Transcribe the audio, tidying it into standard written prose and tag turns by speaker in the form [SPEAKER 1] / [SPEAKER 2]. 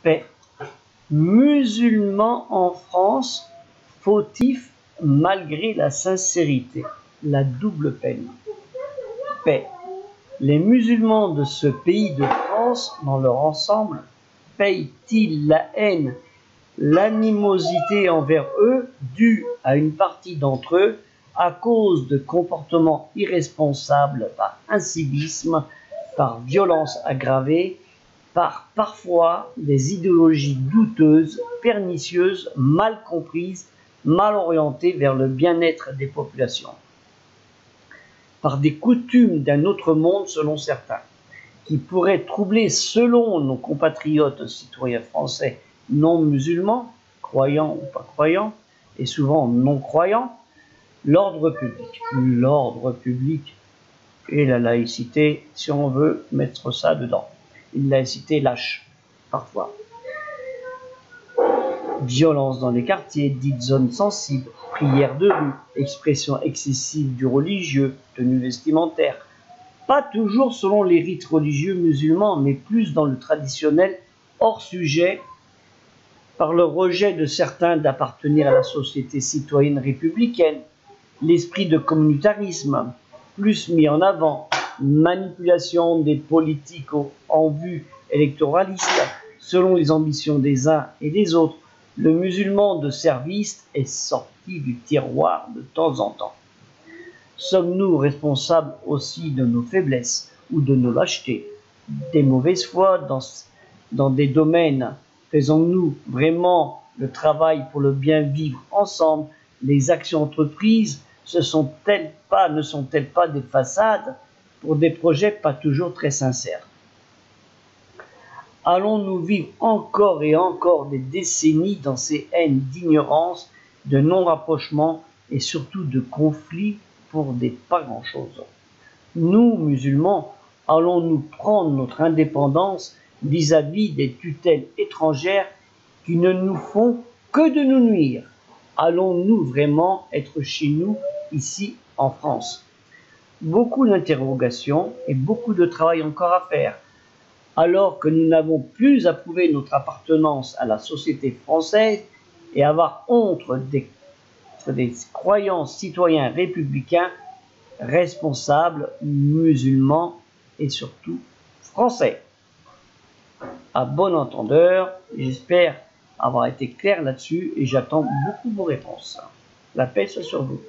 [SPEAKER 1] paix. Musulmans en France, fautifs malgré la sincérité. La double peine. Paix. Les musulmans de ce pays de France, dans leur ensemble, payent-ils la haine, l'animosité envers eux, due à une partie d'entre eux, à cause de comportements irresponsables, par incivisme, par violence aggravée, par parfois des idéologies douteuses, pernicieuses, mal comprises, mal orientées vers le bien-être des populations, par des coutumes d'un autre monde selon certains, qui pourraient troubler selon nos compatriotes citoyens français non musulmans, croyants ou pas croyants, et souvent non croyants, l'ordre public. L'ordre public et la laïcité, si on veut mettre ça dedans. Une laïcité lâche, parfois. Violence dans les quartiers, dites zones sensibles, prières de rue, expression excessive du religieux, tenue vestimentaire. Pas toujours selon les rites religieux musulmans, mais plus dans le traditionnel hors sujet, par le rejet de certains d'appartenir à la société citoyenne républicaine, l'esprit de communautarisme, plus mis en avant, manipulation des politiques en vue électoraliste, selon les ambitions des uns et des autres. Le musulman de service est sorti du tiroir de temps en temps. Sommes-nous responsables aussi de nos faiblesses ou de nos lâchetés, des mauvaises foi dans des domaines? Faisons-nous vraiment le travail pour le bien vivre ensemble? Les actions entreprises ne sont-elles pas des façades pour des projets pas toujours très sincères? Allons-nous vivre encore et encore des décennies dans ces haines d'ignorance, de non-rapprochement et surtout de conflits pour des pas grand-chose? Nous, musulmans, allons-nous prendre notre indépendance vis-à-vis des tutelles étrangères qui ne nous font que de nous nuire? Allons-nous vraiment être chez nous, ici en France? Beaucoup d'interrogations et beaucoup de travail encore à faire. Alors que nous n'avons plus à prouver notre appartenance à la société française et avoir honte des croyants citoyens républicains, responsables, musulmans et surtout français. À bon entendeur, j'espère avoir été clair là-dessus et j'attends beaucoup vos réponses. La paix soit sur vous.